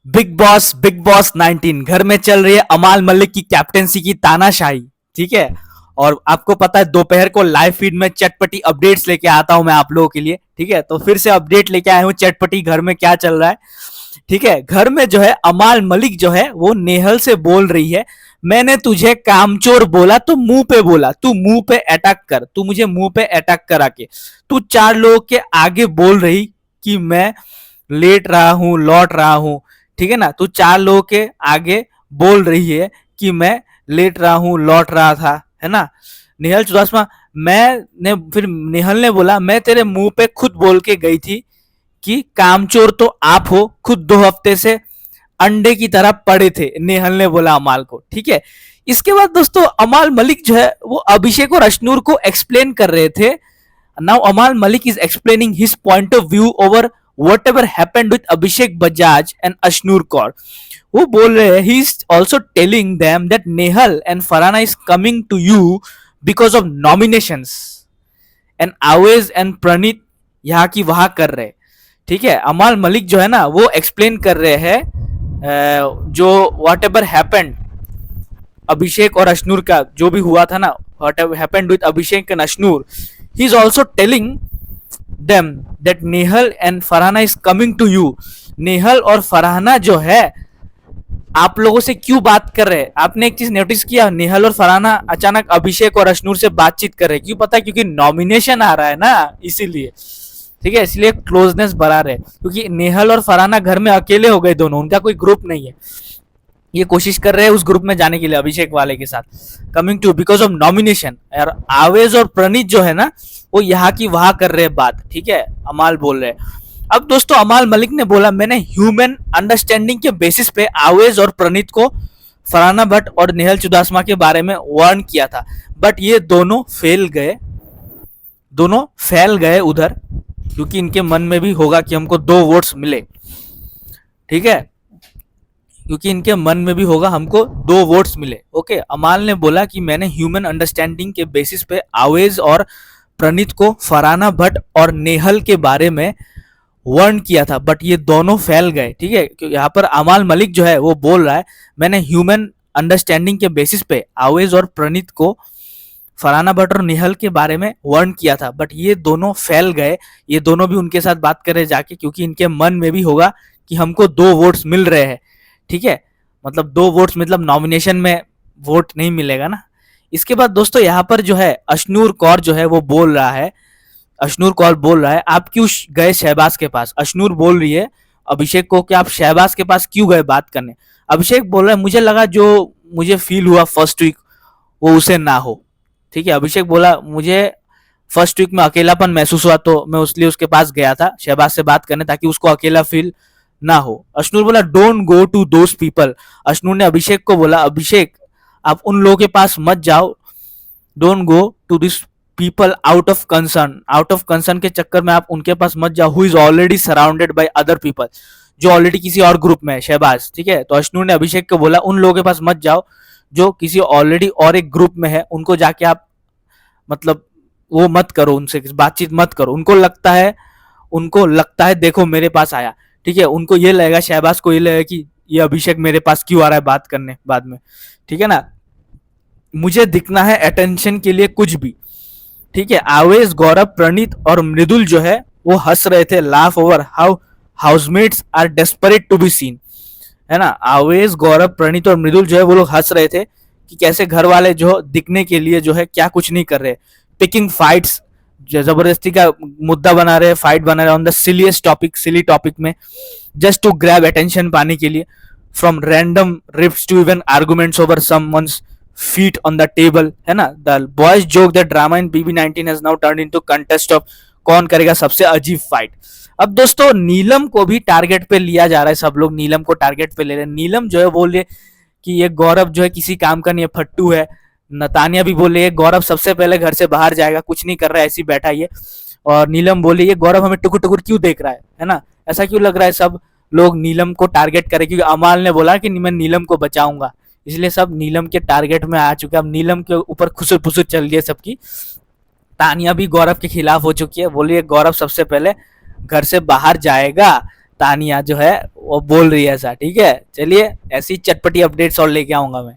Big boss 19 घर में चल रही है अमाल मलिक की कैप्टेंसी की तानाशाही। ठीक है। और आपको पता है दोपहर को लाइव फीड में चटपटी अपडेट्स लेके आता हूं मैं आप लोगों के लिए। ठीक है, तो फिर से अपडेट लेके आया हूं चटपटी घर में क्या चल रहा है। ठीक है, घर में जो है अमाल मलिक जो है वो नेहल से बोल रही है, मैंने तुझे कामचोर बोला तो मुंह पे बोला, तू मुंह पे अटैक कर, तू मुझे मुंह पे अटैक करा के तू चार लोगों के आगे बोल रही कि मैं लेट रहा हूं लौट रहा हूं। ठीक है ना, तू चार लोगों के आगे बोल रही है कि मैं लेट रहा हूं लौट रहा था, है ना। नेहल चुदासमा, मैंने फिर नेहल ने बोला मैं तेरे मुंह पे खुद बोल के गई थी कि कामचोर तो आप हो, खुद 2 हफ्ते से अंडे की तरह पड़े थे, नेहल ने बोला अमाल को। ठीक है, इसके बाद दोस्तों अमाल मलिक जो है वो अभिषेक और अश्नूर को एक्सप्लेन कर रहे थे। नाउ अमाल Malik is explaining his point of view over whatever happened with Abhishek Bajaj and Ashnur Kaur. वो बोल रहे हैं, he is also telling them that Nehal and Farhana is coming to you because of nominations and Awez and Pranit यहाँ की वहां कर रहे। ठीक है, अमाल मलिक जो है ना वो एक्सप्लेन कर रहे हैं जो वॉट एवर हैपेंड अभिषेक और अश्नूर का जो भी हुआ था ना, what ever happened with Abhishek and Ashnoor, he is also telling them that Nehal and Farhana is coming to you. Nehal और फरहाना जो है आप लोगों से क्यों बात कर रहे हैं। आपने एक चीज नोटिस किया, नेहल और फरहाना अचानक अभिषेक और अश्नूर से बातचीत कर रहे हैं, क्यों पता है? क्योंकि नॉमिनेशन आ रहा है ना, इसीलिए। ठीक है, इसलिए क्लोजनेस बढ़ा रहे, क्योंकि नेहल और फरहाना घर में अकेले हो गए दोनों, उनका कोई ग्रुप नहीं है। ये कोशिश कर रहे हैं उस ग्रुप में जाने के लिए अभिषेक वाले के साथ, coming to because of nomination. और आवेज और प्रणीत जो है ना वो यहाँ की वहां कर रहे हैं बात। ठीक है, अमाल बोल रहे हैं। अब दोस्तों अमाल मलिक ने बोला मैंने ह्यूमन अंडरस्टैंडिंग के बेसिस पे आवेज और प्रणीत को फरहाना भट्ट और नेहल चुदासमा के बारे में वार्न किया था, बट ये दोनों फैल गए उधर, क्योंकि इनके मन में भी होगा कि हमको 2 वोट्स मिले। ठीक है, क्योंकि इनके मन में भी होगा हमको 2 वोट्स मिले। ओके, अमाल ने बोला कि मैंने ह्यूमन अंडरस्टैंडिंग के बेसिस पे आवेज और प्रणीत को फरहाना भट्ट और नेहल के बारे में वार्न किया था, बट ये दोनों फैल गए। ठीक है, यहाँ पर अमाल मलिक जो है वो बोल रहा है मैंने ह्यूमन अंडरस्टैंडिंग के बेसिस पे आवेज और प्रणीत को फरहाना भट्ट और नेहल के बारे में वार्न किया था, बट ये दोनों फैल गए। ये दोनों भी उनके साथ बात कर रहे जाके, क्योंकि इनके मन में भी होगा कि हमको 2 वोट्स मिल रहे हैं। ठीक है, मतलब 2 वोट्स, मतलब नॉमिनेशन में वोट नहीं मिलेगा ना। इसके बाद दोस्तों यहाँ पर जो है अश्नूर कौर जो है वो बोल रहा है, अश्नूर कौर बोल रहा है आप क्यों गए शहबाज के पास। अश्नूर बोल रही है अभिषेक को कि आप शहबाज के पास क्यों गए बात करने। अभिषेक बोल रहा है मुझे लगा जो मुझे फील हुआ फर्स्ट वीक वो उसे ना हो। ठीक है, अभिषेक बोला मुझे फर्स्ट वीक में अकेलापन महसूस हुआ तो मैं उसलिए उसके पास गया था शहबाज से बात करने, ताकि उसको अकेला फील ना हो। अश्नूर बोला don't go to those people. Ashnoor ने अभिषेक को बोला अभिषेक आप उन लोगों के पास मत जाओ, don't go to this people out of concern के चक्कर में आप उनके पास मत जाओ, who is already surrounded by other people, जो ऑलरेडी किसी और ग्रुप में है शहबाज। ठीक है, तो अश्नूर ने अभिषेक को बोला उन लोगों के पास मत जाओ जो किसी ऑलरेडी और एक ग्रुप में है, उनको जाके आप मतलब वो मत करो, उनसे बातचीत मत करो। उनको लगता है देखो मेरे पास आया। ठीक है, उनको ये लगेगा, शहबाज को ये लगेगा कि ये अभिषेक मेरे पास क्यों आ रहा है बात करने बाद में। ठीक है ना, मुझे दिखना है अटेंशन के लिए कुछ भी। ठीक है, आवेश गौरव प्रणीत और मृदुल जो है वो हंस रहे थे, laugh over how housemates are desperate to be seen, है ना। आवेश गौरव प्रणीत और मृदुल जो है वो लोग हंस रहे थे कि कैसे घर वाले जो दिखने के लिए जो है क्या कुछ नहीं कर रहे, पिकिंग फाइट्स, जबरदस्ती का मुद्दा बना रहे, फाइट बना रहे on the silliest topic, silly topic में, जस्ट टू ग्रैब अटेंशन पाने के लिए, from random riffs to even arguments over someone's feet on the table, है ना। The boys joke that drama in BB19 has now turned into contest of कौन करेगा सबसे अजीब फाइट। अब दोस्तों नीलम को भी टारगेट पे लिया जा रहा है, सब लोग नीलम को टारगेट पे ले रहे हैं। नीलम जो है बोल रही कि ये गौरव जो है किसी काम का नहीं है, फट्टू है। नतानिया भी बोल रही है गौरव सबसे पहले घर से बाहर जाएगा, कुछ नहीं कर रहा है, ऐसी बैठा ही है। और नीलम बोली ये गौरव हमें टुकुर टुकुर क्यों देख रहा है ना, ऐसा क्यों लग रहा है सब लोग नीलम को टारगेट करें, क्योंकि अमाल ने बोला कि मैं नीलम को बचाऊंगा, इसलिए सब नीलम के टारगेट में आ चुके हैं। अब नीलम के ऊपर खुसुर फुसुर चल रही है सबकी। तानिया भी गौरव के खिलाफ हो चुकी है, बोलिए गौरव सबसे पहले घर से बाहर जाएगा तानिया जो है वो बोल रही है ऐसा। ठीक है, चलिए ऐसी चटपटी अपडेट्स और लेके आऊंगा मैं।